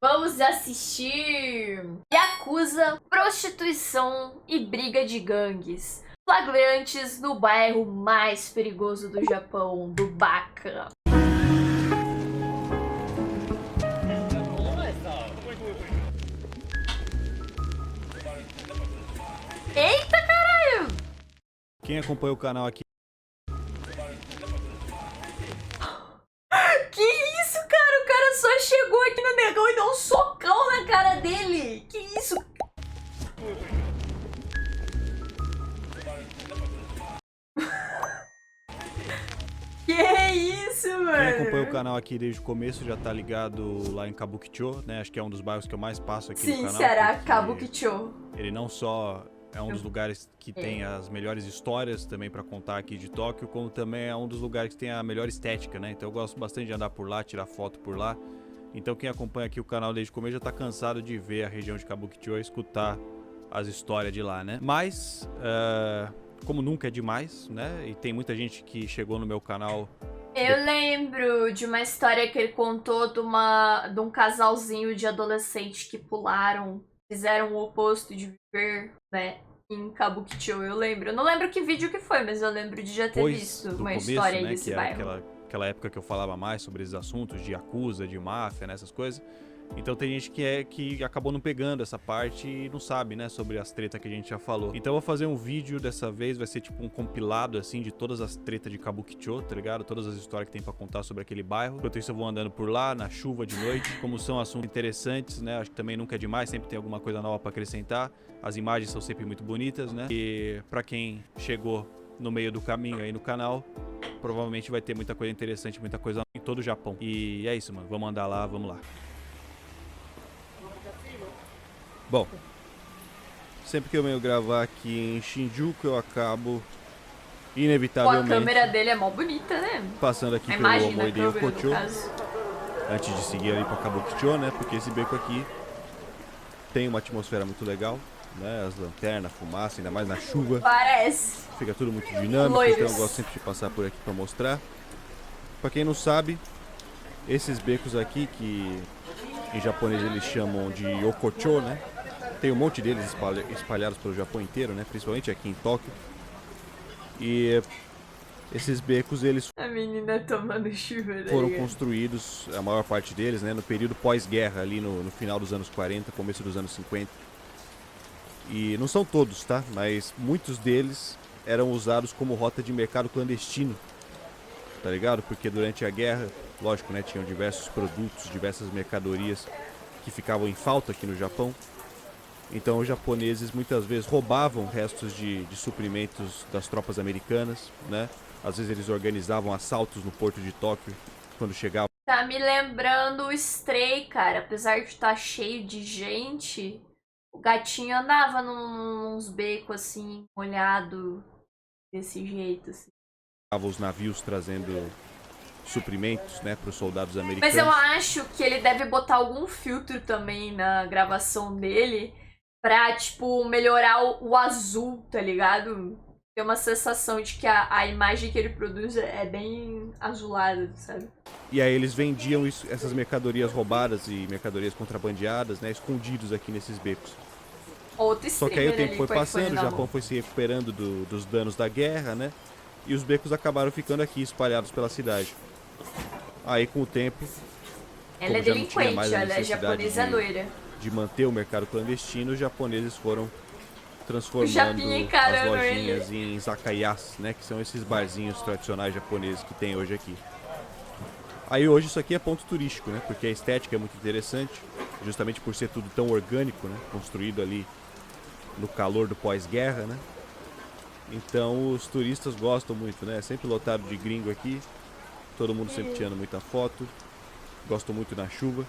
Vamos assistir Yakuza, prostituição e briga de gangues. Flagrantes no bairro mais perigoso do Japão, do Baka. Eita, caralho! Quem acompanha o canal aqui Que isso, cara? O cara só chegou aqui no negão e deu um socão na cara dele. Que isso? Que isso, mano? Quem acompanha o canal aqui desde o começo já tá ligado lá em Kabukicho, né? Acho que é um dos bairros que eu mais passo aqui no Sim, canal. será porque Kabukicho. Ele não só é um dos lugares que tem as melhores histórias também pra contar aqui de Tóquio, como também é um dos lugares que tem a melhor estética, né? Então eu gosto bastante de andar por lá, tirar foto por lá. Então quem acompanha aqui o canal desde o começo já tá cansado de ver a região de Kabukicho e escutar as histórias de lá, né? Mas, como nunca é demais, né? E tem muita gente que chegou no meu canal. Eu lembro de uma história que ele contou de um casalzinho de adolescentes que pularam, fizeram o oposto de viver, né, em Kabukicho. Eu lembro. Eu não lembro que vídeo que foi, mas eu lembro de já ter visto Do uma começo, história aí né, desse que era bairro. aquela época que eu falava mais sobre esses assuntos de Yakuza, de máfia, né, essas coisas. Então tem gente que acabou não pegando essa parte e não sabe, né, sobre as tretas que a gente já falou. Então eu vou fazer um vídeo dessa vez, vai ser tipo um compilado, assim, de todas as tretas de Kabukicho, tá ligado? Todas as histórias que tem pra contar sobre aquele bairro. Enquanto isso eu vou andando por lá, na chuva, de noite. Como são assuntos interessantes, né, acho que também nunca é demais, sempre tem alguma coisa nova pra acrescentar. As imagens são sempre muito bonitas, né? E pra quem chegou no meio do caminho aí no canal, provavelmente vai ter muita coisa interessante, muita coisa em todo o Japão. E é isso, mano. Vamos andar lá, vamos lá. Bom, sempre que eu venho gravar aqui em Shinjuku, eu acabo Pô, a inevitavelmente câmera dele é mó bonita, né? passando aqui A pelo imagem da Omoi de câmera, no Yokocho, caso. antes de seguir ali pra Kabukicho, né? Porque esse beco aqui tem uma atmosfera muito legal, né? As lanternas, fumaça, ainda mais na chuva. Parece. Fica tudo muito dinâmico, Loiros. então eu gosto sempre de passar por aqui pra mostrar. Pra quem não sabe, esses becos aqui, que em japonês eles chamam de Yokocho, né? Tem um monte deles espalhados pelo Japão inteiro, né? Principalmente aqui em Tóquio. E esses becos, eles A menina tomando chuva, né? foram construídos, a maior parte deles, né? No período pós-guerra, ali no final dos anos 40, começo dos anos 50. E não são todos, tá? Mas muitos deles eram usados como rota de mercado clandestino, tá ligado? Porque durante a guerra, lógico, né? Tinham diversos produtos, diversas mercadorias que ficavam em falta aqui no Japão. Então os japoneses muitas vezes roubavam restos de suprimentos das tropas americanas, né? Às vezes eles organizavam assaltos no porto de Tóquio quando chegavam. Tá me lembrando o Stray, cara. Apesar de estar cheio de gente, o gatinho andava nos becos assim, molhado, desse jeito, assim. Os navios trazendo suprimentos, né, para os soldados Mas americanos. eu acho que ele deve botar algum filtro também na gravação dele pra, tipo, melhorar o azul, tá ligado? Ter uma sensação de que a imagem que ele produz é bem azulada, sabe? E aí eles vendiam essas mercadorias roubadas e mercadorias contrabandeadas, né, escondidos aqui nesses becos. Outro Só que aí o streamer tempo ali foi com o iPhone passando, o na Japão mão. foi se recuperando dos danos da guerra, né? E os becos acabaram ficando aqui espalhados pela cidade. Aí com o tempo, Ela é como já não tinha mais delinquente, a ela é necessidade japonesa loira. de manter o mercado clandestino, os japoneses foram O transformando Japinha as encarando lojinhas em izakayas, né? Que são esses barzinhos tradicionais japoneses que tem hoje aqui. Aí hoje isso aqui é ponto turístico, né? Porque a estética é muito interessante, justamente por ser tudo tão orgânico, né? Construído ali no calor do pós-guerra, né? Então os turistas gostam muito, né? É sempre lotado de gringo aqui, todo mundo sempre tirando muita foto, gostam muito na chuva.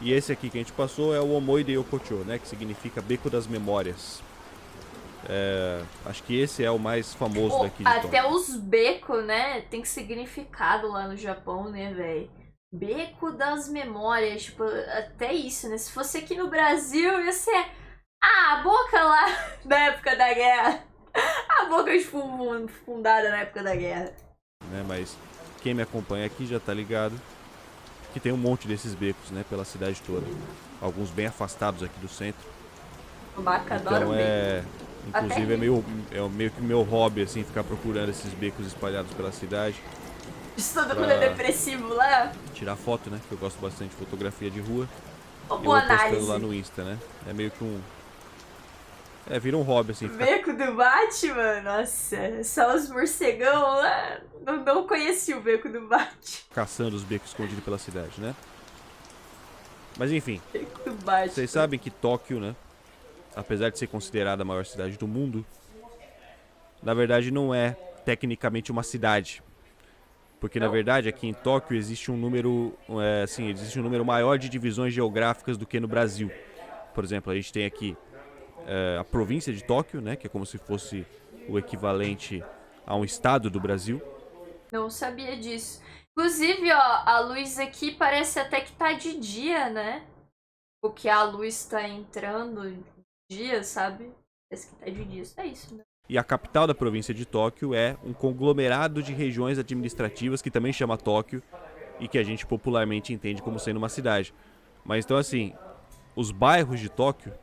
E esse aqui que a gente passou é o Omoi de Yokocho, né? Que significa Beco das Memórias. Acho que esse é o mais famoso Pô, daqui de até Tóquio. os becos, né, tem significado lá no Japão, né, velho? Beco das memórias, tipo, até isso, né? Se fosse aqui no Brasil, ia ser a boca lá da época da guerra. A boca fundada na época da guerra. Né? Mas quem me acompanha aqui já tá ligado que tem um monte desses becos, né, pela cidade toda. Alguns bem afastados aqui do centro. O Baca adora Então inclusive é meio que meu hobby, assim, ficar procurando esses becos espalhados pela cidade. Isso todo mundo é depressivo lá. Tirar foto, né, que eu gosto bastante de fotografia de rua. Boa eu vou postando análise. lá no Insta, né. É meio que vira um hobby, assim. Beco do Batman? Nossa, só os morcegão lá. Não conheci o Beco do Batman. Caçando os becos escondidos pela cidade, né. Mas enfim, Beco do Batman. vocês sabem que Tóquio, né, apesar de ser considerada a maior cidade do mundo, na verdade não é tecnicamente uma cidade. Porque na verdade aqui em Tóquio existe um número maior de divisões geográficas do que no Brasil. Por exemplo, a gente tem aqui a província de Tóquio, né, que é como se fosse o equivalente a um estado do Brasil. Não sabia disso. Inclusive, ó, a luz aqui parece até que tá de dia, né? Porque a luz tá entrando de dia, sabe? Parece que tá de dia. Isso é isso, né? E a capital da província de Tóquio é um conglomerado de regiões administrativas que também chama Tóquio e que a gente popularmente entende como sendo uma cidade. Mas então assim, os bairros de Tóquio,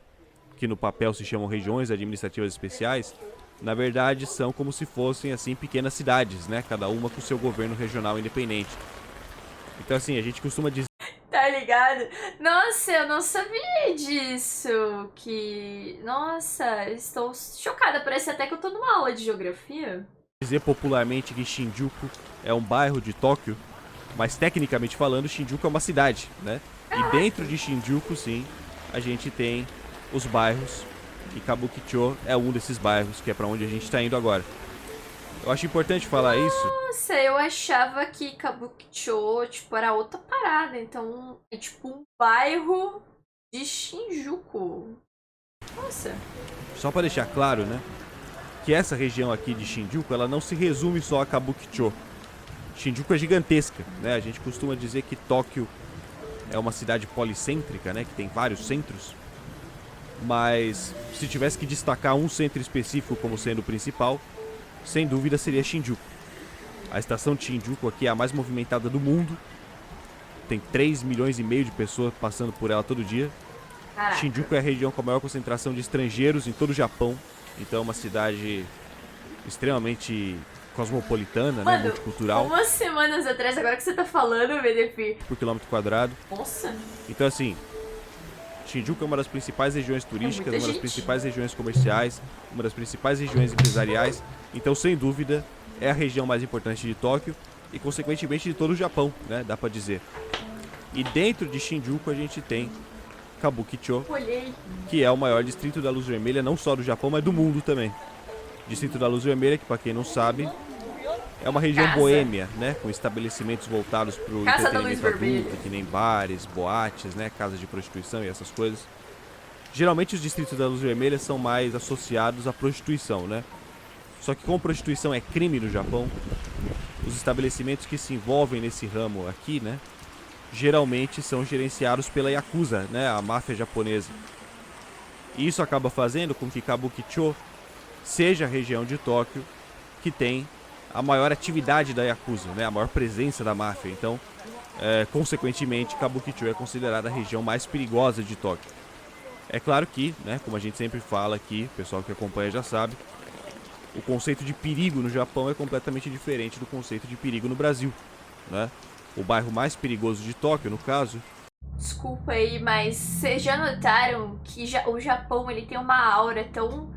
que no papel se chamam regiões administrativas especiais, na verdade são como se fossem assim pequenas cidades, né? Cada uma com seu governo regional independente. Então assim, a gente costuma dizer... Tá ligado? Nossa, eu não sabia disso. Nossa, estou chocada. Parece até que eu tô numa aula de geografia. Dizer popularmente que Shinjuku é um bairro de Tóquio, mas tecnicamente falando, Shinjuku é uma cidade, né? E dentro de Shinjuku, sim, a gente tem os bairros, e Kabukicho é um desses bairros, que é pra onde a gente tá indo agora. Eu acho importante falar isso. Nossa, eu achava que Kabukicho, tipo, era outra parada. Então, é tipo um bairro de Shinjuku. Nossa. Só pra deixar claro, né, que essa região aqui de Shinjuku, ela não se resume só a Kabukicho. Shinjuku é gigantesca, né? A gente costuma dizer que Tóquio é uma cidade policêntrica, né, que tem vários centros. Mas se tivesse que destacar um centro específico como sendo o principal, sem dúvida seria Shinjuku. A estação de Shinjuku aqui é a mais movimentada do mundo. Tem 3,5 milhões de pessoas passando por ela todo dia. Caraca. Shinjuku é a região com a maior concentração de estrangeiros em todo o Japão. Então é uma cidade extremamente cosmopolitana, né, multicultural. Umas semanas atrás, agora que você tá falando, VDP. Por quilômetro quadrado. Nossa. Então assim, Shinjuku é uma das principais regiões turísticas, uma das gente. principais regiões comerciais, uma das principais regiões empresariais. Então, sem dúvida, é a região mais importante de Tóquio e, consequentemente, de todo o Japão, né? Dá pra dizer. E dentro de Shinjuku a gente tem Kabukicho, que é o maior distrito da Luz Vermelha, não só do Japão, mas do mundo também. Distrito da Luz Vermelha, que pra quem não sabe, é uma região boêmia, né? Com estabelecimentos voltados pro entretenimento adulto, que nem bares, boates, né? Casas de prostituição e essas coisas. Geralmente os distritos da Luz Vermelha são mais associados à prostituição, né? Só que como prostituição é crime no Japão, os estabelecimentos que se envolvem nesse ramo aqui, né? Geralmente são gerenciados pela Yakuza, né? A máfia japonesa. E isso acaba fazendo com que Kabukicho seja a região de Tóquio que tem a maior atividade da Yakuza, né? A maior presença da máfia. Então, consequentemente, Kabukicho é considerada a região mais perigosa de Tóquio. É claro que, né, como a gente sempre fala aqui, o pessoal que acompanha já sabe, o conceito de perigo no Japão é completamente diferente do conceito de perigo no Brasil, né? O bairro mais perigoso de Tóquio, no caso... Desculpa aí, mas vocês já notaram que o Japão ele tem uma aura tão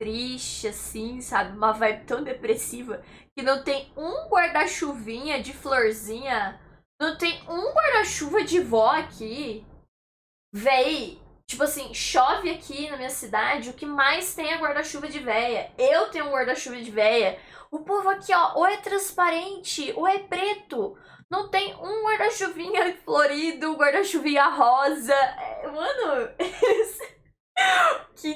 triste assim, sabe? Uma vibe tão depressiva que não tem um guarda-chuvinha de florzinha, não tem um guarda-chuva de vó aqui. Véi, tipo assim, chove aqui na minha cidade, o que mais tem é guarda-chuva de véia. Eu tenho um guarda-chuva de véia. O povo aqui, ó, ou é transparente ou é preto. Não tem um guarda-chuvinha florido, guarda-chuvinha rosa. Mano,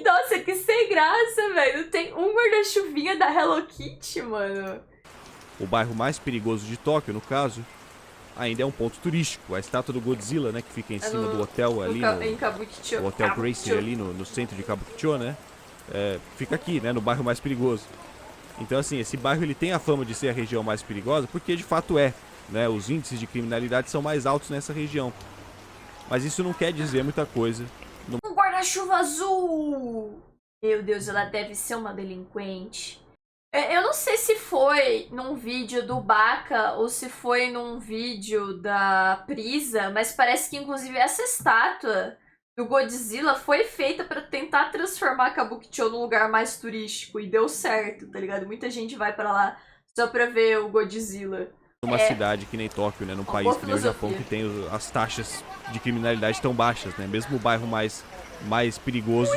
nossa, que sem graça, velho. Não tem um guarda-chuvinha da Hello Kitty, mano. O bairro mais perigoso de Tóquio, no caso, ainda é um ponto turístico. A estátua do Godzilla, né, que fica em cima do hotel ali, em Kabukicho. o Hotel Gracie ali no centro de Kabukicho, né, fica aqui, né, no bairro mais perigoso. Então, assim, esse bairro ele tem a fama de ser a região mais perigosa, porque de fato é. né? Os índices de criminalidade são mais altos nessa região. Mas isso não quer dizer muita coisa. Um guarda-chuva azul! Meu Deus, ela deve ser uma delinquente. Eu não sei se foi num vídeo do Baca ou se foi num vídeo da Prisa, mas parece que inclusive essa estátua do Godzilla foi feita pra tentar transformar Kabukicho num lugar mais turístico e deu certo, tá ligado? Muita gente vai pra lá só pra ver o Godzilla. Numa cidade que nem Tóquio, né? Num país que nem o Japão, que tem as taxas de criminalidade tão baixas, né? Mesmo o bairro mais perigoso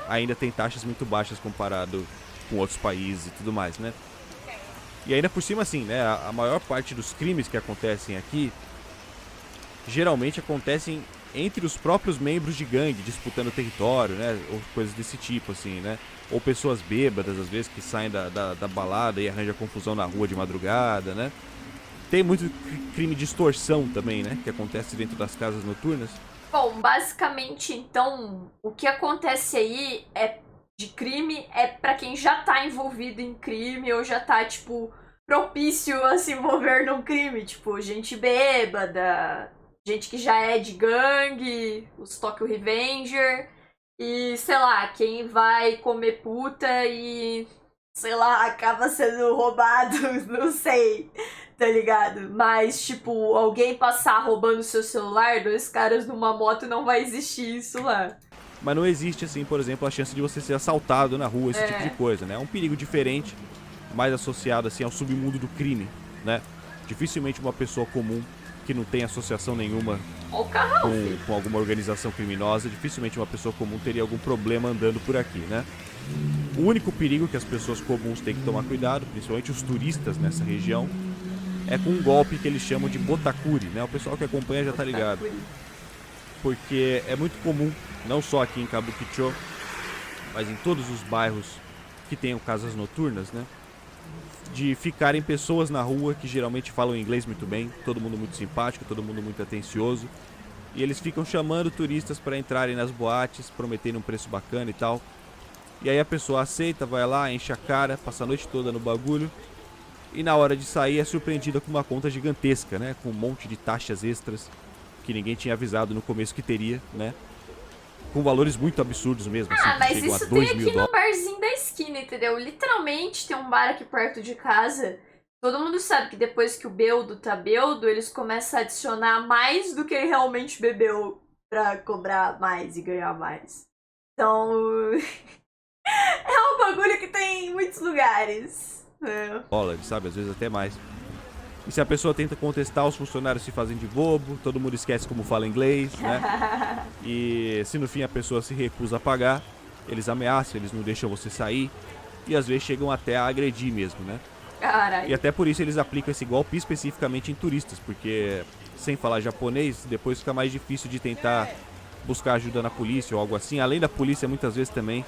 ainda tem taxas muito baixas comparado com outros países e tudo mais, né? E ainda por cima, assim, né? A maior parte dos crimes que acontecem aqui geralmente acontecem entre os próprios membros de gangue, disputando território, né? Ou coisas desse tipo, assim, né? Ou pessoas bêbadas, às vezes, que saem da balada e arranjam confusão na rua de madrugada, né? Tem muito crime de extorsão também, né? Que acontece dentro das casas noturnas. Bom, basicamente, então, o que acontece aí de crime é pra quem já tá envolvido em crime ou já tá, tipo, propício a se envolver num crime. Tipo, gente bêbada, gente que já é de gangue, os Tokyo Revenger. E, sei lá, quem vai comer puta e, sei lá, acaba sendo roubado, não sei, tá ligado? Mas, tipo, alguém passar roubando seu celular, 2 caras numa moto, não vai existir isso lá. Mas não existe, assim, por exemplo, a chance de você ser assaltado na rua, esse tipo de coisa, né? É um perigo diferente, mais associado, assim, ao submundo do crime, né? Dificilmente uma pessoa comum que não tem associação nenhuma com alguma organização criminosa, dificilmente uma pessoa comum teria algum problema andando por aqui, né? O único perigo que as pessoas comuns têm que tomar cuidado, principalmente os turistas nessa região, é com um golpe que eles chamam de botakuri, né? O pessoal que acompanha já tá ligado. Porque é muito comum, não só aqui em Kabukicho, mas em todos os bairros que tenham casas noturnas, né? De ficarem pessoas na rua que geralmente falam inglês muito bem, todo mundo muito simpático, todo mundo muito atencioso. E eles ficam chamando turistas para entrarem nas boates, prometendo um preço bacana e tal. E aí a pessoa aceita, vai lá, enche a cara, passa a noite toda no bagulho. E na hora de sair é surpreendida com uma conta gigantesca, né? Com um monte de taxas extras que ninguém tinha avisado no começo que teria, né? Com valores muito absurdos mesmo, assim, mas chegam isso a 2 tem mil aqui no barzinho da esquina, entendeu? Literalmente tem um bar aqui perto de casa. Todo mundo sabe que depois que o bêbado tá bêbado, eles começam a adicionar mais do que ele realmente bebeu pra cobrar mais e ganhar mais. Então, é um bagulho que tem em muitos lugares. Dólares, sabe? Às vezes até mais. E se a pessoa tenta contestar, os funcionários se fazem de bobo, todo mundo esquece como fala inglês, né? E se no fim a pessoa se recusa a pagar, eles ameaçam, eles não deixam você sair. E às vezes chegam até a agredir mesmo, né? Caralho. E até por isso eles aplicam esse golpe especificamente em turistas, porque sem falar japonês, depois fica mais difícil de tentar buscar ajuda na polícia ou algo assim. Além da polícia, muitas vezes também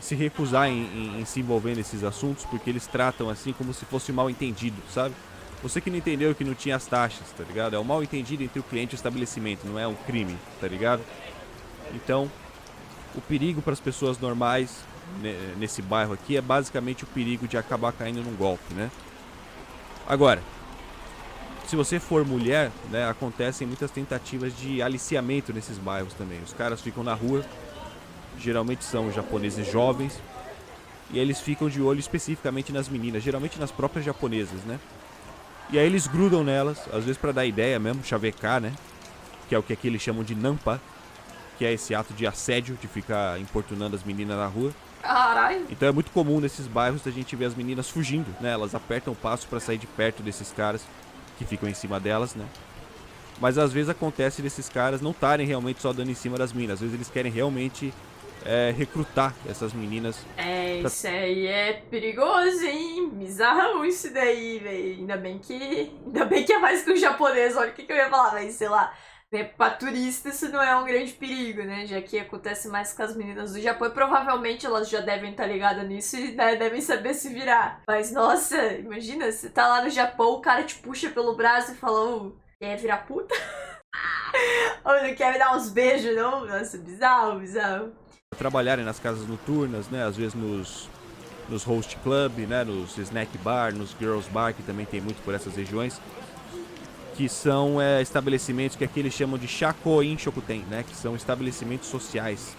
se recusar em se envolver nesses assuntos, porque eles tratam assim como se fosse mal entendido, sabe? Você que não entendeu que não tinha as taxas, tá ligado? É um mal entendido entre o cliente e o estabelecimento, não é um crime, tá ligado? Então, o perigo para as pessoas normais nesse bairro aqui é basicamente o perigo de acabar caindo num golpe, né? Agora, se você for mulher, né, acontecem muitas tentativas de aliciamento nesses bairros também. Os caras ficam na rua, geralmente são japoneses jovens, e eles ficam de olho especificamente nas meninas, geralmente nas próprias japonesas, né? E aí eles grudam nelas, às vezes pra dar ideia mesmo, chavecar, né? Que é o que aqui eles chamam de nampa, que é esse ato de assédio, de ficar importunando as meninas na rua. Caralho. Então é muito comum nesses bairros a gente ver as meninas fugindo, né? Elas apertam o passo pra sair de perto desses caras que ficam em cima delas, né? Mas às vezes acontece desses caras não estarem realmente só dando em cima das meninas, às vezes eles querem realmente recrutar essas meninas. Isso aí é perigoso, hein? Bizarrão isso daí, velho. Ainda bem que é mais que o japonês. Olha o que eu ia falar, mas sei lá, né, pra turista isso não é um grande perigo, né? Já que acontece mais com as meninas do Japão e provavelmente elas já devem estar ligadas nisso e, né, devem saber se virar. Mas nossa, imagina, você tá lá no Japão, o cara te puxa pelo braço e fala: "Ô, quer virar puta?" Ou não quer me dar uns beijos, não? Nossa, bizarro, bizarro. Trabalharem nas casas noturnas, né? Às vezes nos host club, né? Nos snack bar, nos girls bar, que também tem muito por essas regiões. que são estabelecimentos que aqui eles chamam de shakoin shokuten, né? Que são estabelecimentos sociais,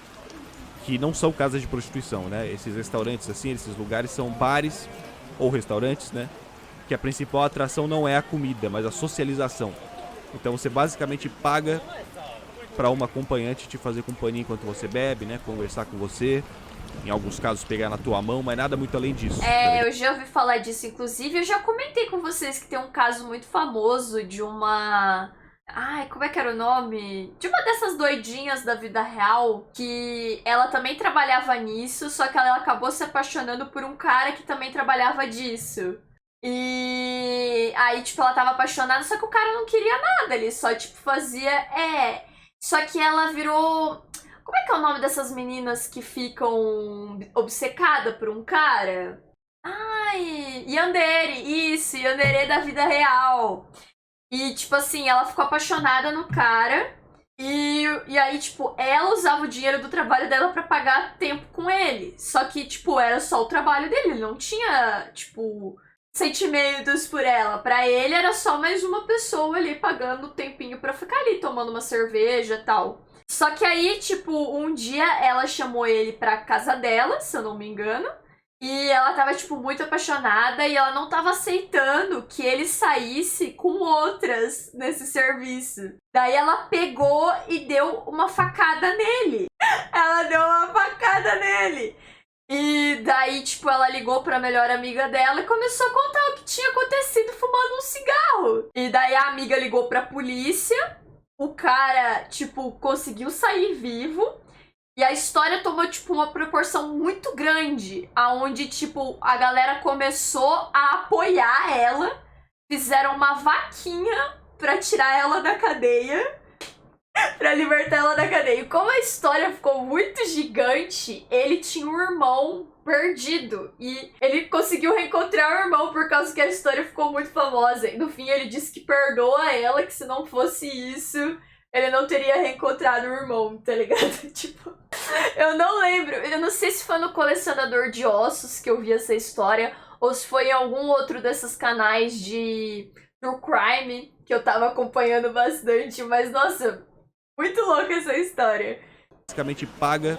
que não são casas de prostituição, né? Esses restaurantes assim, esses lugares são bares ou restaurantes, né? Que a principal atração não é a comida, mas a socialização. Então você basicamente paga para uma acompanhante te fazer companhia enquanto você bebe, né? Conversar com você. Em alguns casos pegar na tua mão, mas nada muito além disso. Eu já ouvi falar disso, inclusive. Eu já comentei com vocês que tem um caso muito famoso de uma... Ai, como é que era o nome? De uma dessas doidinhas da vida real, que ela também trabalhava nisso, só que ela acabou se apaixonando por um cara que também trabalhava disso. E aí, tipo, ela tava apaixonada, só que o cara não queria nada, ele só, tipo, fazia... Só que ela virou... Como é que é o nome dessas meninas que ficam obcecadas por um cara? Ai, yandere, isso, yandere da vida real. E, tipo assim, ela ficou apaixonada no cara. E aí, tipo, ela usava o dinheiro do trabalho dela pra pagar tempo com ele. Só que, tipo, era só o trabalho dele. Ele não tinha, tipo, sentimentos por ela. Pra ele era só mais uma pessoa ali pagando o tempinho pra ficar ali tomando uma cerveja e tal. Só que aí, tipo, um dia ela chamou ele pra casa dela, se eu não me engano. E ela tava, tipo, muito apaixonada e ela não tava aceitando que ele saísse com outras nesse serviço. Daí ela pegou e deu uma facada nele. Ela deu uma facada nele. E daí, tipo, ela ligou pra melhor amiga dela e começou a contar o que tinha acontecido fumando um cigarro. E daí a amiga ligou pra polícia. O cara, tipo, conseguiu sair vivo. E a história tomou, tipo, uma proporção muito grande. Aonde, tipo, a galera começou a apoiar ela. Fizeram uma vaquinha pra tirar ela da cadeia. Pra libertar ela da cadeia. E como a história ficou muito gigante, ele tinha um irmão perdido. E ele conseguiu reencontrar o irmão por causa que a história ficou muito famosa. E no fim ele disse que perdoa ela, que se não fosse isso, ele não teria reencontrado o irmão, tá ligado? Tipo, eu não lembro. Eu não sei se foi no Colecionador de Ossos que eu vi essa história, ou se foi em algum outro desses canais de true crime que eu tava acompanhando bastante. Mas, nossa, muito louca essa história. Basicamente paga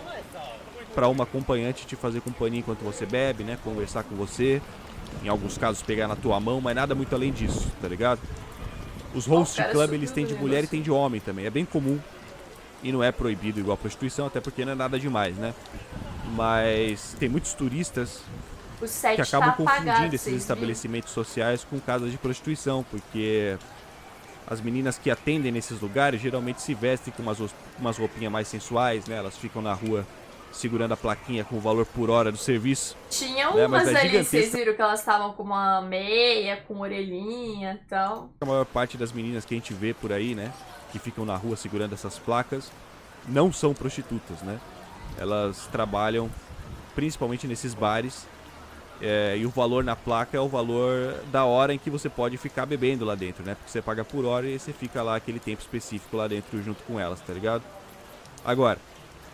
para uma acompanhante te fazer companhia enquanto você bebe, né? Conversar com você. Em alguns casos pegar na tua mão, mas nada muito além disso, tá ligado? Os host club eles têm de mulher e tem de homem também. É bem comum e não é proibido igual a prostituição, até porque não é nada demais, né? Mas tem muitos turistas que acabam confundindo esses estabelecimentos sociais com casas de prostituição, porque as meninas que atendem nesses lugares geralmente se vestem com umas roupinhas mais sensuais, né? Elas ficam na rua segurando a plaquinha com o valor por hora do serviço. Tinha umas ali, vocês viram que elas estavam com uma meia, com orelhinha e tal. A maior parte das meninas que a gente vê por aí, né? Que ficam na rua segurando essas placas, não são prostitutas, né? Elas trabalham principalmente nesses bares. E o valor na placa é o valor da hora em que você pode ficar bebendo lá dentro, né? Porque você paga por hora e você fica lá aquele tempo específico lá dentro junto com elas, tá ligado? Agora,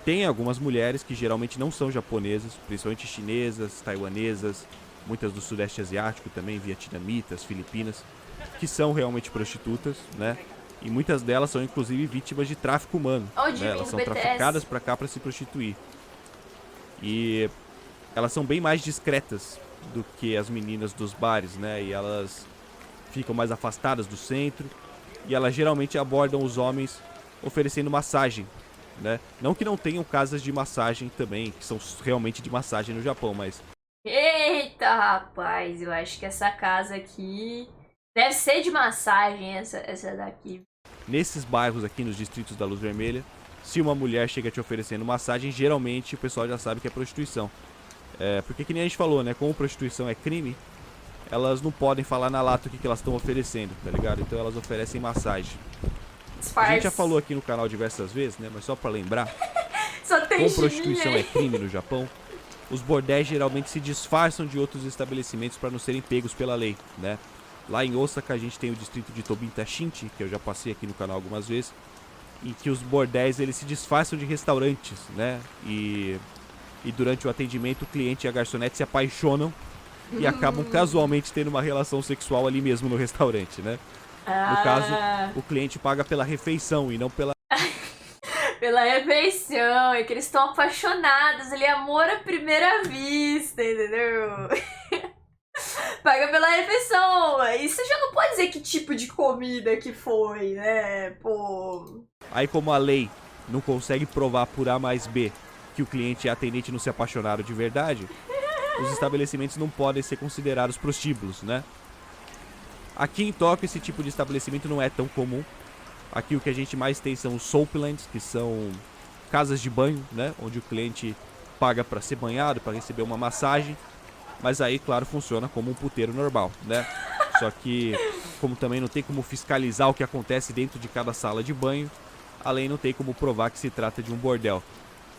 tem algumas mulheres que geralmente não são japonesas, principalmente chinesas, taiwanesas, muitas do sudeste asiático também, vietnamitas, filipinas, que são realmente prostitutas, né? E muitas delas são inclusive vítimas de tráfico humano, né? Elas são traficadas pra cá pra se prostituir. E elas são bem mais discretas do que as meninas dos bares, né? E elas ficam mais afastadas do centro. E elas geralmente abordam os homens oferecendo massagem, né? Não que não tenham casas de massagem também, que são realmente de massagem no Japão, mas... Eita, rapaz, eu acho que essa casa aqui deve ser de massagem, essa daqui. Nesses bairros aqui, nos distritos da Luz Vermelha, se uma mulher chega te oferecendo massagem, geralmente o pessoal já sabe que é prostituição. Porque que nem a gente falou, né? Como prostituição é crime, elas não podem falar na lata o que elas estão oferecendo, tá ligado? Então elas oferecem massagem. A gente já falou aqui no canal diversas vezes, né? Mas só pra lembrar, como prostituição é crime no Japão, os bordéis geralmente se disfarçam de outros estabelecimentos para não serem pegos pela lei, né? Lá em Osaka a gente tem o distrito de Tobinta-Shinchi, que eu já passei aqui no canal algumas vezes, em que os bordéis eles se disfarçam de restaurantes, né? E durante o atendimento o cliente e a garçonete se apaixonam e acabam casualmente tendo uma relação sexual ali mesmo no restaurante, né? No caso, Ah, o cliente paga pela refeição e não pela... pela refeição. É que eles estão apaixonados. Ele é amor à primeira vista, entendeu? Paga pela refeição. E você já não pode dizer que tipo de comida que foi, né? Pô. Aí como a lei não consegue provar por A mais B que o cliente e a atendente não se apaixonaram de verdade, os estabelecimentos não podem ser considerados prostíbulos, né? Aqui em Tóquio esse tipo de estabelecimento não é tão comum. Aqui o que a gente mais tem são os soaplands, que são casas de banho, né? Onde o cliente paga para ser banhado, para receber uma massagem. Mas aí, claro, funciona como um puteiro normal, né? Só que, como também não tem como fiscalizar o que acontece dentro de cada sala de banho, além não tem como provar que se trata de um bordel.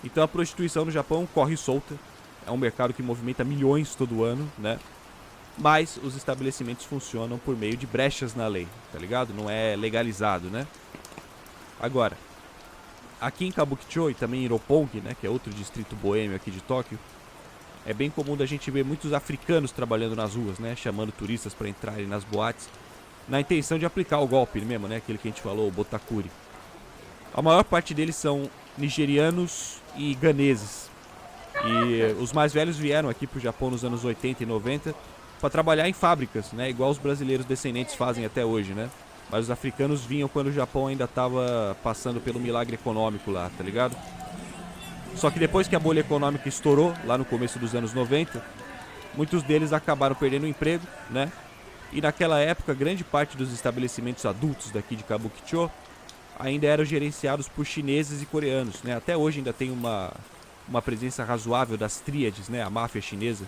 Então a prostituição no Japão corre solta. É um mercado que movimenta milhões todo ano, né? Mas os estabelecimentos funcionam por meio de brechas na lei, tá ligado? Não é legalizado, né? Agora, aqui em Kabukicho e também em Roppongi, né, que é outro distrito boêmio aqui de Tóquio, é bem comum da gente ver muitos africanos trabalhando nas ruas, né, chamando turistas para entrarem nas boates, na intenção de aplicar o golpe mesmo, né, aquele que a gente falou, o botakuri. A maior parte deles são nigerianos e ganeses. E os mais velhos vieram aqui pro Japão nos anos 80 e 90 para trabalhar em fábricas, né, igual os brasileiros descendentes fazem até hoje, né? Mas os africanos vinham quando o Japão ainda estava passando pelo milagre econômico lá, tá ligado? Só que depois que a bolha econômica estourou, lá no começo dos anos 90, muitos deles acabaram perdendo o emprego, né? E naquela época, grande parte dos estabelecimentos adultos daqui de Kabukicho ainda eram gerenciados por chineses e coreanos, né? Até hoje ainda tem uma presença razoável das tríades, né? A máfia chinesa,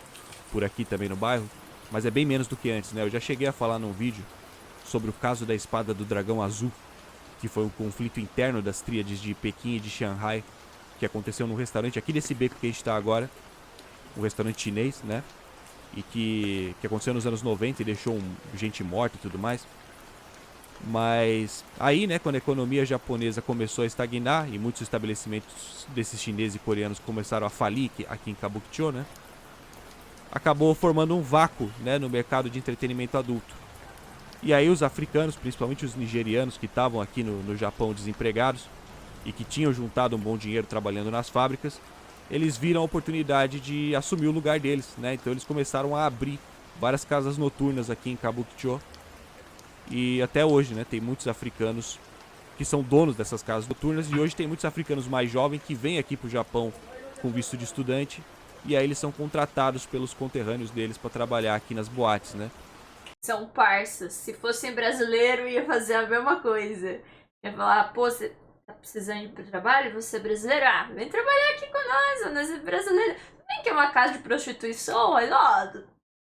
por aqui também no bairro, mas é bem menos do que antes, né? Eu já cheguei a falar num vídeo sobre o caso da espada do dragão azul, que foi um conflito interno das tríades de Pequim e de Xangai, que aconteceu num restaurante aqui desse beco que a gente está agora, um restaurante chinês, né? E que aconteceu nos anos 90 e deixou gente morta e tudo mais. Mas aí, né, quando a economia japonesa começou a estagnar e muitos estabelecimentos desses chineses e coreanos começaram a falir aqui em Kabukicho, né? Acabou formando um vácuo, né, no mercado de entretenimento adulto. E aí os africanos, principalmente os nigerianos que estavam aqui no Japão desempregados e que tinham juntado um bom dinheiro trabalhando nas fábricas, eles viram a oportunidade de assumir o lugar deles, né? Então eles começaram a abrir várias casas noturnas aqui em Kabukicho. E até hoje, né, tem muitos africanos que são donos dessas casas noturnas e hoje tem muitos africanos mais jovens que vêm aqui pro Japão com visto de estudante e aí eles são contratados pelos conterrâneos deles para trabalhar aqui nas boates, né? São parças. Se fossem brasileiro, ia fazer a mesma coisa. Ia falar, pô, você tá precisando ir pro trabalho? Você é brasileiro? Ah, vem trabalhar aqui com nós é brasileiro. Nem que é uma casa de prostituição, mas ó,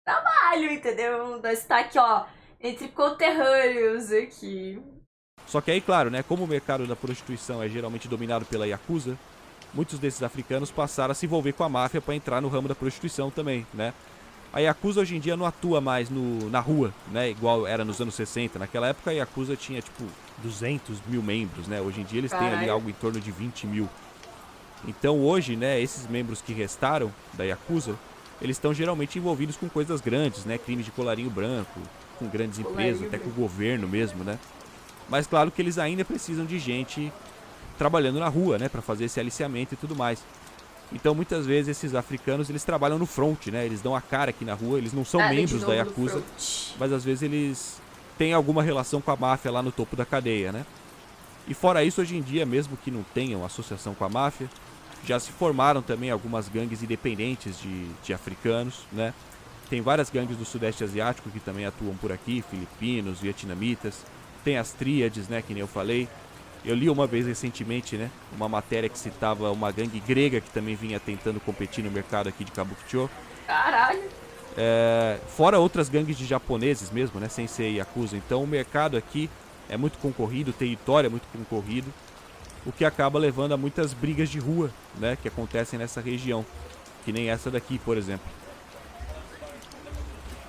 trabalho, entendeu? Nós tá aqui, ó, entre conterrâneos aqui. Só que aí, claro, né, como o mercado da prostituição é geralmente dominado pela Yakuza, muitos desses africanos passaram a se envolver com a máfia para entrar no ramo da prostituição também, né? A Yakuza hoje em dia não atua mais na rua, né? Igual era nos anos 60. Naquela época a Yakuza tinha, tipo, 200 mil membros, né? Hoje em dia eles têm ali algo em torno de 20 mil. Então hoje, né, esses membros que restaram da Yakuza, eles estão geralmente envolvidos com coisas grandes, né? Crimes de colarinho branco, com grandes empresas, até com o governo mesmo, né? Mas claro que eles ainda precisam de gente trabalhando na rua, né? Pra fazer esse aliciamento e tudo mais. Então, muitas vezes, esses africanos, eles trabalham no front, né? Eles dão a cara aqui na rua, eles não são membros da Yakuza, mas às vezes eles têm alguma relação com a máfia lá no topo da cadeia, né? E fora isso, hoje em dia, mesmo que não tenham associação com a máfia, já se formaram também algumas gangues independentes de africanos, né? Tem várias gangues do Sudeste Asiático que também atuam por aqui, filipinos, vietnamitas. Tem as tríades, né, que nem eu falei. Eu li uma vez recentemente, né, uma matéria que citava uma gangue grega que também vinha tentando competir no mercado aqui de Kabukicho. Caralho! Fora outras gangues de japoneses mesmo, né, sem ser Yakuza. Então o mercado aqui é muito concorrido, o território é muito concorrido, o que acaba levando a muitas brigas de rua, né, que acontecem nessa região. Que nem essa daqui, por exemplo.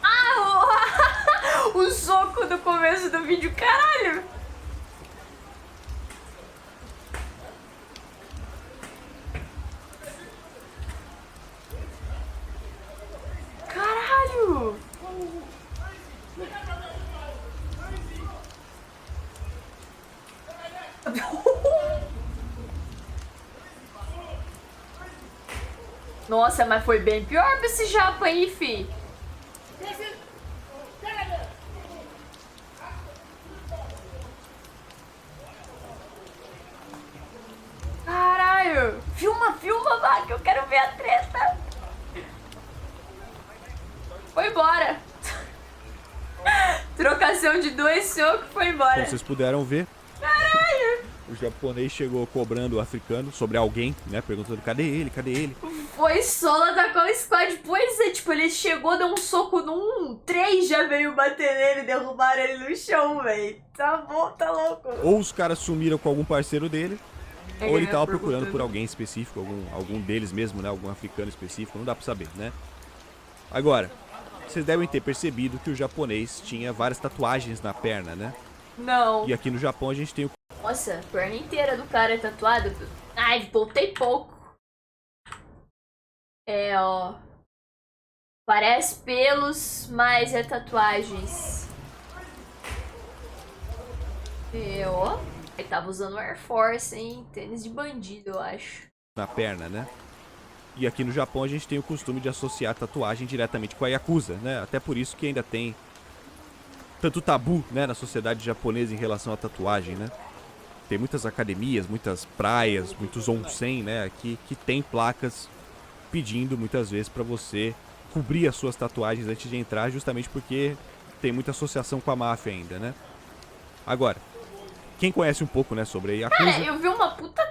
Ah, o soco do começo do vídeo, caralho! Caralho! Nossa, mas foi bem pior pra esse japa aí, fi. Caralho. Filma, vá, que eu quero ver a treta. Foi embora. Trocação de 2 socos, foi embora. Como vocês puderam ver, Caralho. o japonês chegou cobrando o africano sobre alguém, né? Perguntando, cadê ele, cadê ele? Foi solo atacou o squad. Pois é, tipo, ele chegou, deu um soco num, 3 já veio bater nele, derrubaram ele no chão, velho. Tá bom, tá louco. Ou os caras sumiram com algum parceiro dele, ou ele tava perguntando. procurando por alguém específico, algum deles mesmo, né? Algum africano específico, não dá pra saber, né? Agora, vocês devem ter percebido que o japonês tinha várias tatuagens na perna, né? Não. E aqui no Japão a gente tem o Nossa, a perna inteira do cara é tatuada. Ai, voltei pouco. É, ó. Parece pelos, mas é tatuagens. É, ó. Ele tava usando Air Force, hein? Tênis de bandido, eu acho. na perna, né? E aqui no Japão a gente tem o costume de associar tatuagem diretamente com a Yakuza, né? Até por isso que ainda tem tanto tabu, né, na sociedade japonesa em relação à tatuagem, né? Tem muitas academias, muitas praias, muitos onsen, né, aqui que tem placas pedindo muitas vezes para você cobrir as suas tatuagens antes de entrar, justamente porque tem muita associação com a máfia ainda, né? Agora, quem conhece um pouco, né, sobre a Yakuza... Cara, eu vi uma puta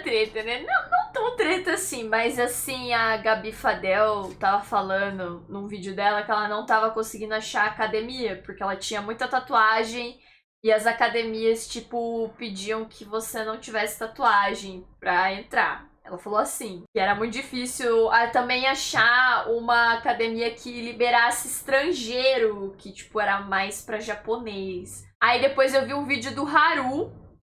treta, né? Não tão treta assim, mas assim, a Gabi Fadel tava falando num vídeo dela que ela não tava conseguindo achar academia, porque ela tinha muita tatuagem e as academias, tipo, pediam que você não tivesse tatuagem pra entrar. Ela falou assim, que era muito difícil também achar uma academia que liberasse estrangeiro, que, tipo, era mais pra japonês. Aí depois eu vi um vídeo do Haru,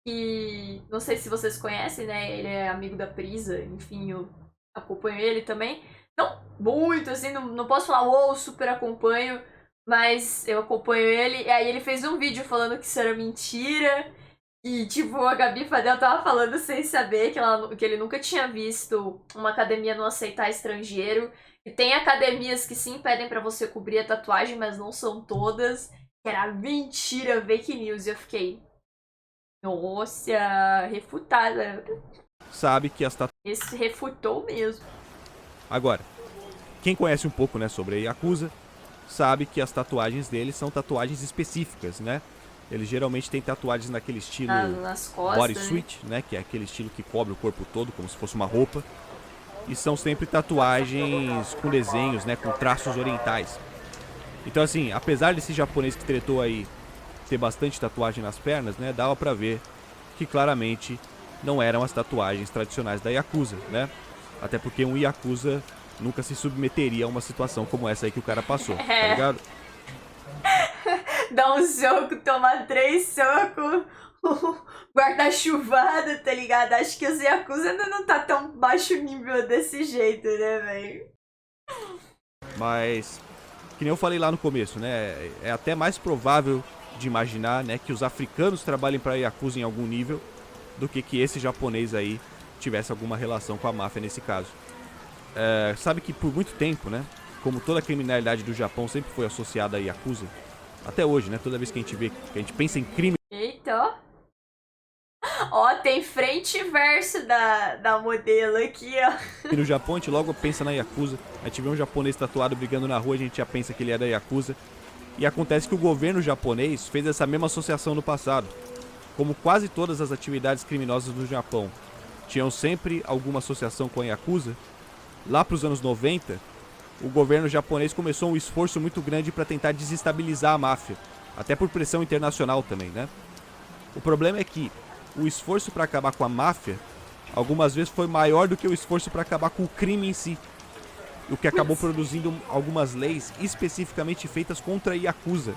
que não sei se vocês conhecem, né? Ele é amigo da Prisa, enfim, eu acompanho ele também. Não muito, assim, não posso falar, uou, super acompanho, mas eu acompanho ele. E aí ele fez um vídeo falando que isso era mentira. E, tipo, a Gabi Fadel tava falando sem saber que ele nunca tinha visto uma academia não aceitar estrangeiro. E tem academias que sim pedem pra você cobrir a tatuagem, mas não são todas. Era mentira, fake news. E eu fiquei... Nossa, refutada. sabe que as tatuagens... Esse refutou mesmo. Agora, quem conhece um pouco, né, sobre a Yakuza, sabe que as tatuagens deles são tatuagens específicas, né? Eles geralmente têm tatuagens naquele estilo Nas costas, bodysuit, né? Que é aquele estilo que cobre o corpo todo, como se fosse uma roupa. E são sempre tatuagens com desenhos, né? Com traços orientais. Então, assim, apesar desse japonês que tretou aí ter bastante tatuagem nas pernas, né? Dava pra ver que claramente não eram as tatuagens tradicionais da Yakuza, né? Até porque um Yakuza nunca se submeteria a uma situação como essa aí que o cara passou, tá ligado? Dá um soco, toma 3 socos, guarda-chuvada, tá ligado? Acho que os Yakuza ainda não tá tão baixo nível desse jeito, né, velho? Mas, que nem eu falei lá no começo, né? É até mais provável de imaginar, né, que os africanos trabalhem para a Yakuza em algum nível do que esse japonês aí tivesse alguma relação com a máfia nesse caso. Sabe que por muito tempo, né, como toda a criminalidade do Japão sempre foi associada à Yakuza, até hoje, né, toda vez que a gente pensa em crime... Eita, ó, tem frente e verso da modelo aqui, ó. E no Japão a gente logo pensa na Yakuza, a gente vê um japonês tatuado brigando na rua, a gente já pensa que ele é da Yakuza. E acontece que o governo japonês fez essa mesma associação no passado. Como quase todas as atividades criminosas do Japão tinham sempre alguma associação com a Yakuza, lá para os anos 90, o governo japonês começou um esforço muito grande para tentar desestabilizar a máfia, até por pressão internacional também, né? O problema é que o esforço para acabar com a máfia algumas vezes foi maior do que o esforço para acabar com o crime em si, o que acabou produzindo algumas leis especificamente feitas contra a Yakuza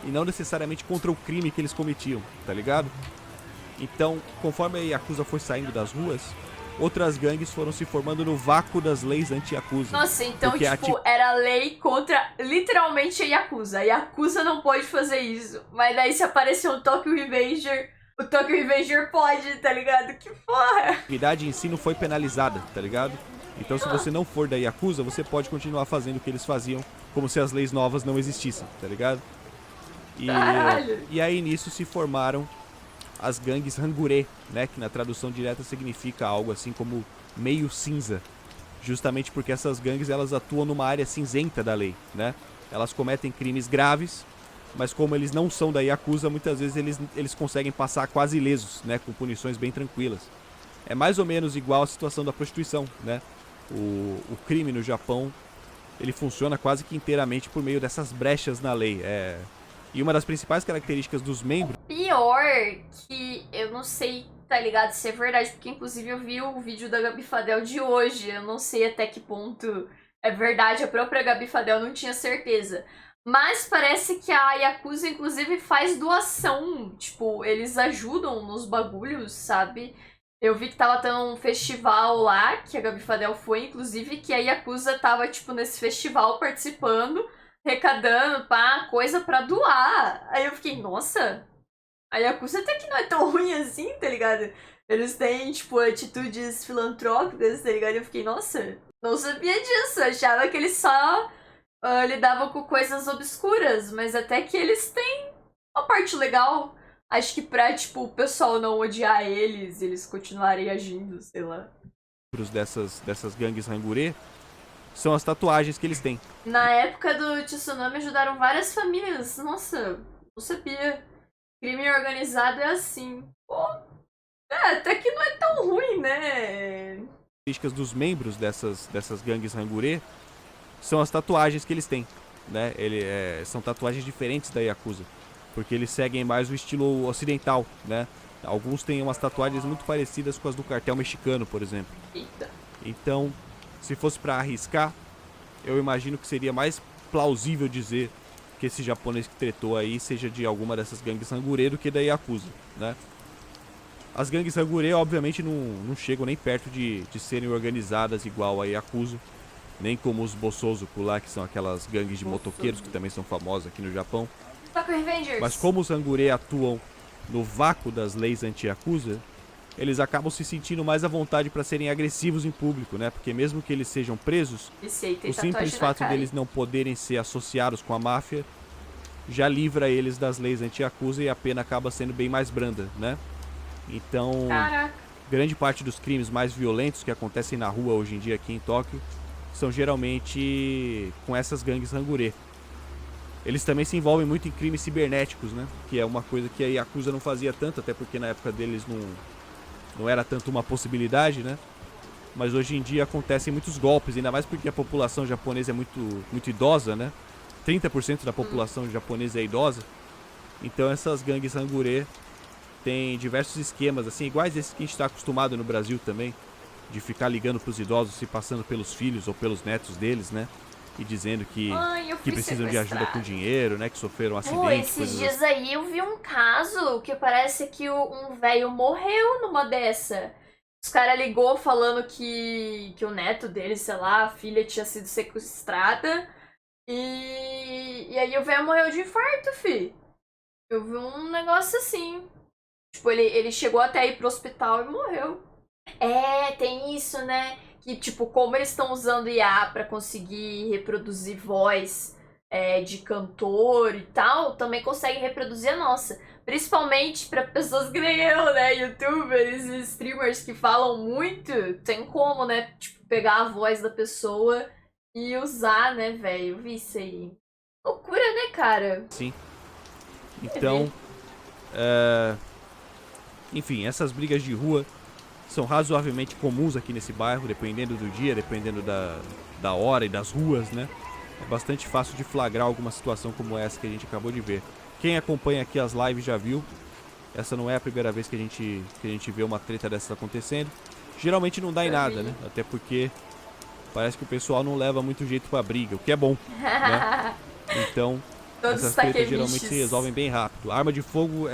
e não necessariamente contra o crime que eles cometiam, tá ligado? Então, conforme a Yakuza foi saindo das ruas, outras gangues foram se formando no vácuo das leis anti-Yakuza. Nossa, então, Porque tipo, era lei contra literalmente a Yakuza. A Yakuza não pode fazer isso. Mas daí se aparecer um Tokyo Revenger, o Tokyo Revenger pode, tá ligado? Que porra! A atividade em si não foi penalizada, tá ligado? Então se você não for da Yakuza, você pode continuar fazendo o que eles faziam, como se as leis novas não existissem, tá ligado? E aí nisso se formaram as gangues Hangure, né, que na tradução direta significa algo assim como meio cinza, justamente porque essas gangues elas atuam numa área cinzenta da lei, né? Elas cometem crimes graves, mas como eles não são da Yakuza, muitas vezes eles conseguem passar quase ilesos, né, com punições bem tranquilas. É mais ou menos igual a situação da prostituição, né? O crime no Japão, ele funciona quase que inteiramente por meio dessas brechas na lei. E uma das principais características dos membros... Pior que eu não sei, tá ligado, se é verdade, porque inclusive eu vi o vídeo da Gabi Fadel de hoje, eu não sei até que ponto é verdade, a própria Gabi Fadel não tinha certeza. Mas parece que a Yakuza, inclusive, faz doação, tipo, eles ajudam nos bagulhos, sabe? Eu vi que tava tendo um festival lá, que a Gabi Fadel foi, inclusive, que a Yakuza tava, tipo, nesse festival participando, arrecadando, pá, coisa pra doar. Aí eu fiquei, nossa, a Yakuza até que não é tão ruim assim, tá ligado? Eles têm, tipo, atitudes filantrópicas, tá ligado? Eu fiquei, nossa, não sabia disso. Achava que eles só lidavam com coisas obscuras, mas até que eles têm uma parte legal. Acho que pra, tipo, o pessoal não odiar eles continuarem agindo, sei lá. Dessas gangues Hangure são as tatuagens que eles têm. Na época do tsunami ajudaram várias famílias. Nossa, não sabia. Crime organizado é assim. Pô, até que não é tão ruim, né? As características dos membros dessas gangues Hangure são as tatuagens que eles têm, né? São tatuagens diferentes da Yakuza, porque eles seguem mais o estilo ocidental, né? Alguns têm umas tatuagens muito parecidas com as do cartel mexicano, por exemplo. Eita. Então, se fosse pra arriscar, eu imagino que seria mais plausível dizer que esse japonês que tretou aí seja de alguma dessas gangues Hangure do que da Yakuza, né? As gangues Hangure, obviamente, não chegam nem perto de serem organizadas igual a Yakuza, nem como os Bosozoku lá, que são aquelas gangues de motoqueiros que também são famosas aqui no Japão. Mas como os Hangure atuam no vácuo das leis anti-Yakuza, eles acabam se sentindo mais à vontade para serem agressivos em público, né? Porque mesmo que eles sejam presos, o simples fato deles não poderem ser associados com a máfia já livra eles das leis anti-Yakuza e a pena acaba sendo bem mais branda, né? Então, grande parte dos crimes mais violentos que acontecem na rua hoje em dia aqui em Tóquio são geralmente com essas gangues Hangure. Eles também se envolvem muito em crimes cibernéticos, né? Que é uma coisa que a Yakuza não fazia tanto, até porque na época deles não era tanto uma possibilidade, né? Mas hoje em dia acontecem muitos golpes, ainda mais porque a população japonesa é muito idosa, né? 30% da população japonesa é idosa. Então essas gangues Hangure têm diversos esquemas, assim, iguais esses que a gente está acostumado no Brasil também, de ficar ligando para os idosos, se passando pelos filhos ou pelos netos deles, né? E dizendo que precisam de ajuda com dinheiro, né? Que sofreram um acidente. Pô, esses dias aí eu vi um caso que parece que um velho morreu numa dessa. Os caras ligou falando que o neto dele, sei lá, a filha tinha sido sequestrada. E aí o velho morreu de infarto, fi. Eu vi um negócio assim. Tipo, ele chegou até ir pro hospital e morreu. É, tem isso, né? Que, tipo, como eles estão usando IA pra conseguir reproduzir voz de cantor e tal, também conseguem reproduzir a nossa. Principalmente pra pessoas que nem eu, né? Youtubers e streamers que falam muito, tem como, né? Tipo, pegar a voz da pessoa e usar, né, velho? Eu vi isso aí. Loucura, né, cara? Sim. Então, enfim, essas brigas de rua são razoavelmente comuns aqui nesse bairro, dependendo do dia, dependendo da hora e das ruas, né? É bastante fácil de flagrar alguma situação como essa que a gente acabou de ver. Quem acompanha aqui as lives já viu. Essa não é a primeira vez que a gente vê uma treta dessas acontecendo. Geralmente não dá em nada, né? Até porque parece que o pessoal não leva muito jeito pra briga, o que é bom, né? Então, essas tretas geralmente se resolvem bem rápido. A arma de fogo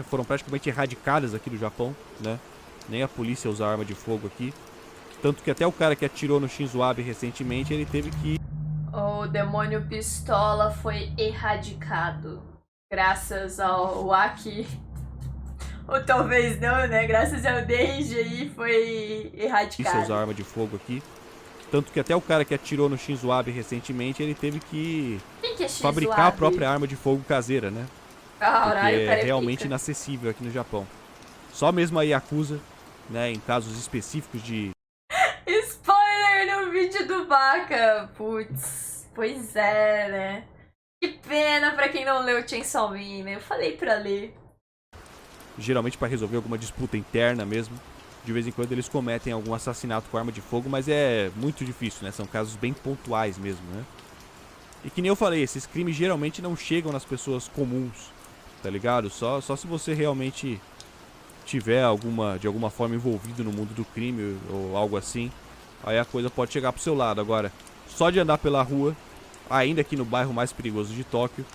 foram praticamente erradicadas aqui no Japão, né? Nem a polícia usa arma de fogo aqui. Tanto que até o cara que atirou no Shinzo Abe recentemente, ele teve que... O demônio pistola foi erradicado. Graças ao Aki. Ou talvez não, né? Graças ao Denji aí foi erradicado. Você usar arma de fogo aqui. Tanto que até o cara que atirou no Shinzo Abe recentemente, ele teve que Quem que é Shinzo fabricar a Abe? própria arma de fogo caseira, né? Caralho, Porque cara, é realmente pica. inacessível aqui no Japão. Só mesmo a Yakuza, né, em casos específicos de... Spoiler no vídeo do Baka. Putz, pois é, né? Que pena pra quem não leu Chainsaw Man, né? Eu falei pra ler. Geralmente para resolver alguma disputa interna mesmo. De vez em quando eles cometem algum assassinato com arma de fogo, mas é muito difícil, né? São casos bem pontuais mesmo, né? E que nem eu falei, esses crimes geralmente não chegam nas pessoas comuns, tá ligado? Só se você realmente tiver de alguma forma envolvido no mundo do crime ou algo assim, aí a coisa pode chegar pro seu lado. Agora, só de andar pela rua, ainda aqui no bairro mais perigoso de Tóquio,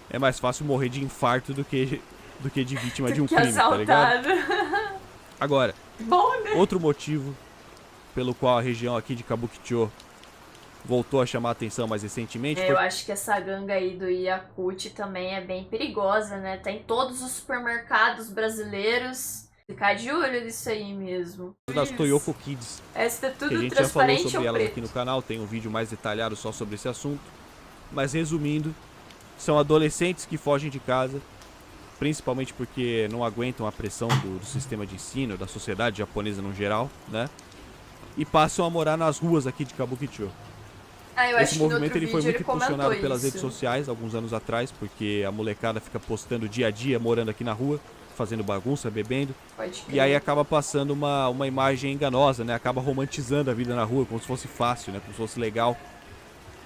é mais fácil morrer de infarto do que de vítima de um crime, tá ligado? Agora, Bom, né? outro motivo pelo qual a região aqui de Kabukicho voltou a chamar a atenção mais recentemente Eu foi... acho que essa ganga aí do Yakult também é bem perigosa, né? Tá em todos os supermercados brasileiros. Ficar de olho nisso aí mesmo. das Toyoko Kids. Essa é Que a tudo gente já falou transparente sobre ou elas preto? aqui no canal, tem um vídeo mais detalhado só sobre esse assunto. Mas resumindo, são adolescentes que fogem de casa, principalmente porque não aguentam a pressão do sistema de ensino, da sociedade japonesa no geral, né? E passam a morar nas ruas aqui de Kabukicho. Eu Esse acho que no movimento outro ele foi vídeo muito ele comentou impulsionado pelas isso. redes sociais alguns anos atrás, porque a molecada fica postando dia a dia morando aqui na rua, fazendo bagunça, bebendo. Pode crer. E aí acaba passando uma imagem enganosa, né? Acaba romantizando a vida na rua como se fosse fácil, né? Como se fosse legal.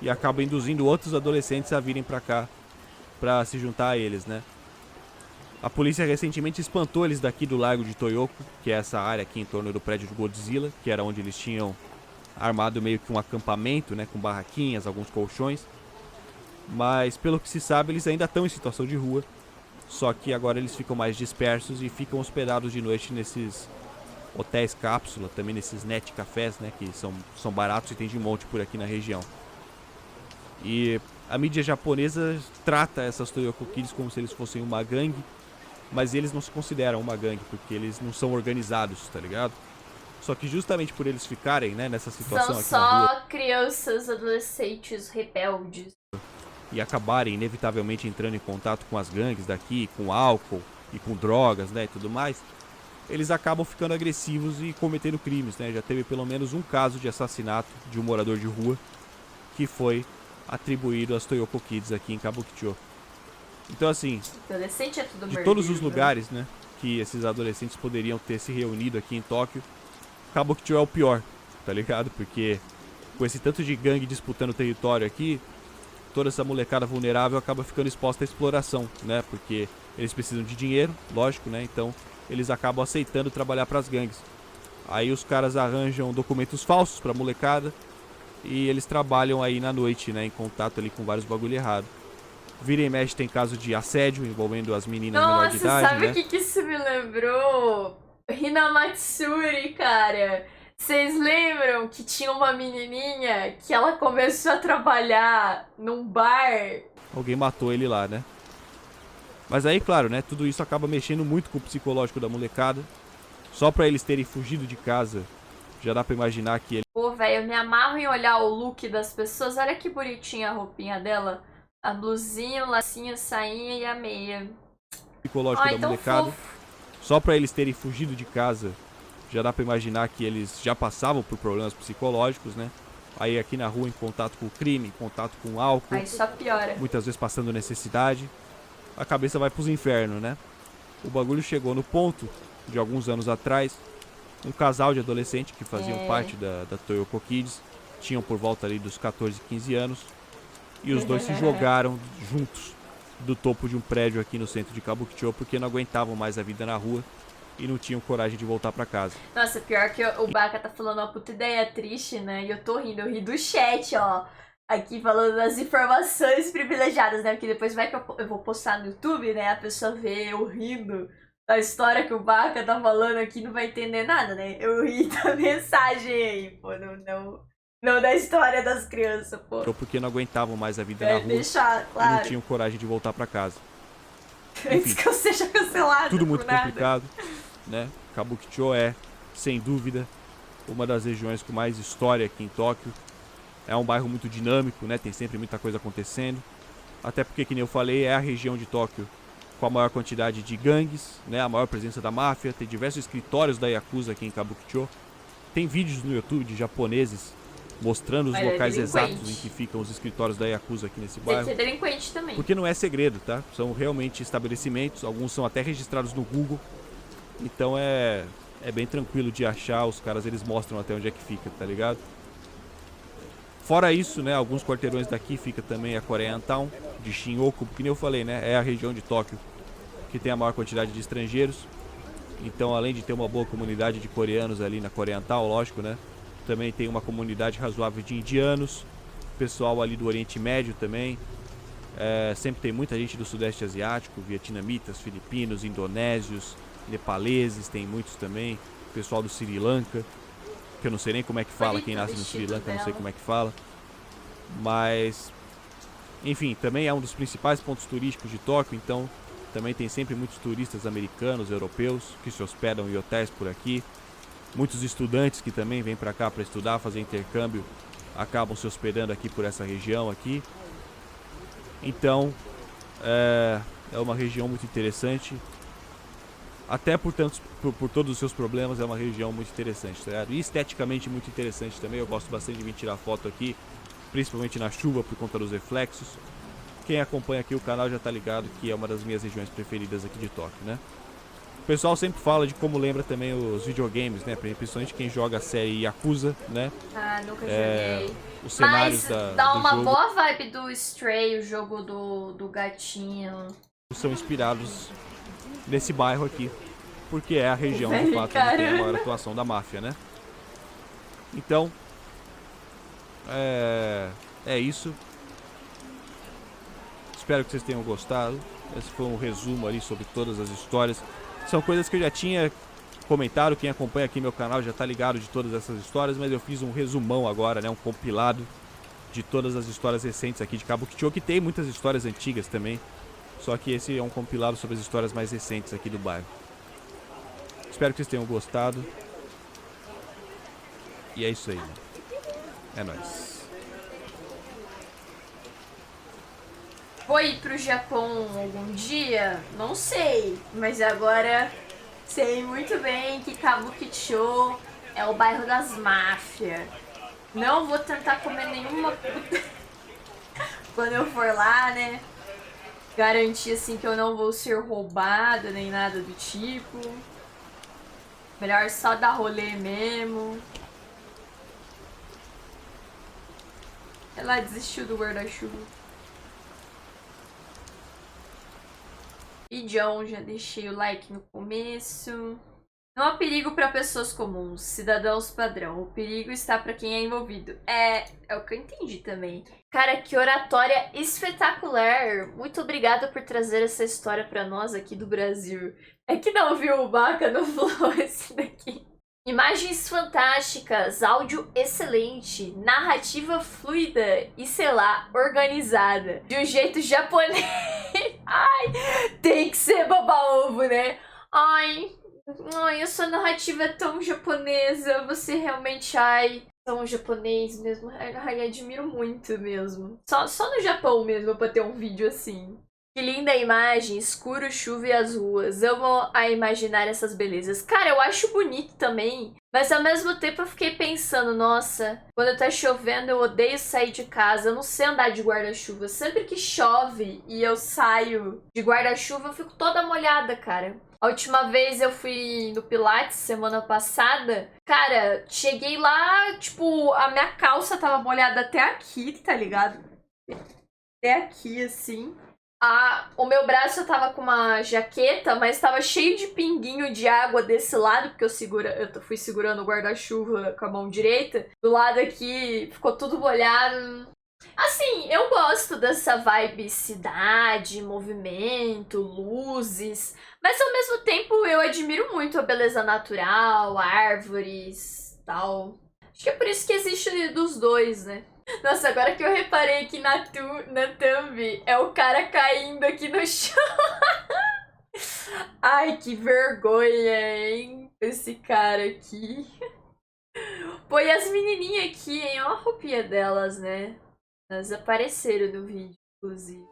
E acaba induzindo outros adolescentes a virem pra cá pra se juntar a eles, né? A polícia recentemente espantou eles daqui do Largo de Toyoko, que é essa área aqui em torno do prédio do Godzilla, que era onde eles tinham armado meio que um acampamento, né? Com barraquinhas, alguns colchões. Mas pelo que se sabe, eles ainda estão em situação de rua. Só que agora eles ficam mais dispersos e ficam hospedados de noite nesses hotéis cápsula, também nesses net cafés, né, que são baratos e tem de monte por aqui na região. E a mídia japonesa trata essas Toyoko Kids como se eles fossem uma gangue, mas eles não se consideram uma gangue, porque eles não são organizados, tá ligado? Só que justamente por eles ficarem, né, nessa situação São aqui na rua só crianças, adolescentes, rebeldes. e acabarem inevitavelmente entrando em contato com as gangues daqui, com álcool e com drogas, né, e tudo mais, eles acabam ficando agressivos e cometendo crimes, né? Já teve pelo menos um caso de assassinato de um morador de rua que foi atribuído às Toyoko Kids aqui em Kabukicho. Então assim, Adolescente é tudo de merda, todos os né? lugares, né, que esses adolescentes poderiam ter se reunido aqui em Tóquio, Kabukicho é o pior, tá ligado? Porque com esse tanto de gangue disputando território aqui, toda essa molecada vulnerável acaba ficando exposta à exploração, né? Porque eles precisam de dinheiro, lógico, né? Então eles acabam aceitando trabalhar para as gangues. Aí os caras arranjam documentos falsos pra molecada e eles trabalham aí na noite, né? Em contato ali com vários bagulho errado. Vira e mexe tem caso de assédio envolvendo as meninas menor de Nossa, idade, sabe né? o que isso me lembrou? Hinamatsuri, cara. Vocês lembram que tinha uma menininha que ela começou a trabalhar num bar? Alguém matou ele lá, né? Mas aí, claro, né? Tudo isso acaba mexendo muito com o psicológico da molecada. Só pra eles terem fugido de casa, já dá pra imaginar que ele... Pô, velho, eu me amarro em olhar o look das pessoas. Olha que bonitinha a roupinha dela. A blusinha, o lacinho, a sainha e a meia. psicológico Ai, da tão molecada. fofo. Só pra eles terem fugido de casa, já dá pra imaginar que eles já passavam por problemas psicológicos, né? Aí aqui na rua em contato com o crime, em contato com o álcool, Aí só piora. muitas vezes passando necessidade, a cabeça vai pros infernos, né? O bagulho chegou no ponto, de alguns anos atrás, um casal de adolescentes que faziam parte da Toyoko Kids, tinham por volta ali dos 14, 15 anos, e os dois se jogaram juntos do topo de um prédio aqui no centro de Kabukicho porque não aguentavam mais a vida na rua e não tinham coragem de voltar pra casa. Nossa, pior que o Baka tá falando uma puta ideia triste, né? E eu tô rindo, eu ri do chat, ó. Aqui falando das informações privilegiadas, né? Porque depois vai que eu vou postar no YouTube, né? A pessoa vê eu rindo da história que o Baka tá falando aqui, não vai entender nada, né? Eu ri da mensagem aí, pô. Não da história das crianças, pô. Porque não aguentavam mais a vida É na rua deixar e não claro. tinham coragem de voltar pra casa. Antes que eu seja cancelado. Tudo muito por nada. complicado, né? Kabukicho é, sem dúvida, uma das regiões com mais história aqui em Tóquio. É um bairro muito dinâmico, né? Tem sempre muita coisa acontecendo. Até porque, que nem eu falei, é a região de Tóquio com a maior quantidade de gangues, né? A maior presença da máfia. Tem diversos escritórios da Yakuza aqui em Kabukicho. Tem vídeos no YouTube de japoneses mostrando os locais exatos em que ficam os escritórios da Yakuza aqui nesse bairro. Tem que ser delinquente também. Porque não é segredo, tá? São realmente estabelecimentos, alguns são até registrados no Google. Então é bem tranquilo de achar, os caras eles mostram até onde é que fica, tá ligado? Fora isso, né, alguns quarteirões daqui fica também a Korean Town, de Shinjuku, que nem eu falei, né, é a região de Tóquio que tem a maior quantidade de estrangeiros. Então, além de ter uma boa comunidade de coreanos ali na Korean Town, lógico, né, também tem uma comunidade razoável de indianos, pessoal ali do Oriente Médio também. Sempre tem muita gente do Sudeste Asiático, vietnamitas, filipinos, indonésios, nepaleses, tem muitos também, pessoal do Sri Lanka, que eu não sei nem como é que fala, quem nasce no Sri Lanka, eu não sei como é que fala. Mas, enfim, também é um dos principais pontos turísticos de Tóquio, então também tem sempre muitos turistas americanos, europeus, que se hospedam em hotéis por aqui. Muitos estudantes que também vêm para cá para estudar, fazer intercâmbio, acabam se hospedando aqui por essa região aqui. Então, é uma região muito interessante. Até por todos os seus problemas, é uma região muito interessante, tá ligado? E esteticamente muito interessante também. Eu gosto bastante de vir tirar foto aqui, principalmente na chuva por conta dos reflexos. Quem acompanha aqui o canal já tá ligado que é uma das minhas regiões preferidas aqui de Tóquio, né? O pessoal sempre fala de como lembra também os videogames, né? Principalmente quem joga a série Yakuza, né? Ah, nunca joguei. Os cenários Mas dá uma do jogo boa vibe do Stray, o jogo do gatinho. são inspirados nesse bairro aqui, porque é a região de fato onde tem a maior atuação da máfia, né? Então, é isso. Espero que vocês tenham gostado. Esse foi um resumo ali sobre todas as histórias. São coisas que eu já tinha comentado, quem acompanha aqui meu canal já tá ligado de todas essas histórias, mas eu fiz um resumão agora, né? Um compilado de todas as histórias recentes aqui de Kabukicho, que tem muitas histórias antigas também. Só que esse é um compilado sobre as histórias mais recentes aqui do bairro. Espero que vocês tenham gostado. E é isso aí, né? É nóis. Vou ir pro Japão algum dia? Não sei. Mas agora sei muito bem que Kabukicho é o bairro das máfias. Não vou tentar comer nenhuma puta quando eu for lá, né? Garantir assim que eu não vou ser roubada nem nada do tipo. Melhor só dar rolê mesmo. Ela desistiu do guarda-chuva. E John, já deixei o like no começo. Não há perigo para pessoas comuns, cidadãos padrão. O perigo está para quem é envolvido. É o que eu entendi também. Cara, que oratória espetacular. Muito obrigada por trazer essa história para nós aqui do Brasil. É que não viu o Baca no Flow esse daqui. Imagens fantásticas, áudio excelente, narrativa fluida e, sei lá, organizada. De um jeito japonês. Ai, tem que ser baba-ovo, né? Ai, essa narrativa é tão japonesa. Você realmente, tão japonês mesmo. Ai, admiro muito mesmo. Só no Japão mesmo pra ter um vídeo assim. Que linda imagem, escuro, chuva e as ruas. Amo a imaginar essas belezas. Cara, eu acho bonito também. Mas ao mesmo tempo eu fiquei pensando, nossa, quando tá chovendo eu odeio sair de casa. Eu não sei andar de guarda-chuva. Sempre que chove e eu saio de guarda-chuva, eu fico toda molhada, cara. A última vez eu fui no Pilates, semana passada. Cara, cheguei lá, tipo, a minha calça tava molhada até aqui, tá ligado? Até aqui, assim. O meu braço tava com uma jaqueta, mas tava cheio de pinguinho de água desse lado, porque eu fui segurando o guarda-chuva com a mão direita. Do lado aqui ficou tudo molhado. Assim, eu gosto dessa vibe cidade, movimento, luzes, mas ao mesmo tempo eu admiro muito a beleza natural, árvores, tal. Acho que é por isso que existe dos dois, né? Nossa, agora que eu reparei aqui na thumb, é o cara caindo aqui no chão. Ai, que vergonha, hein? Esse cara aqui. Pô, e as menininhas aqui, hein? Olha a roupinha delas, né? Elas apareceram no vídeo, inclusive.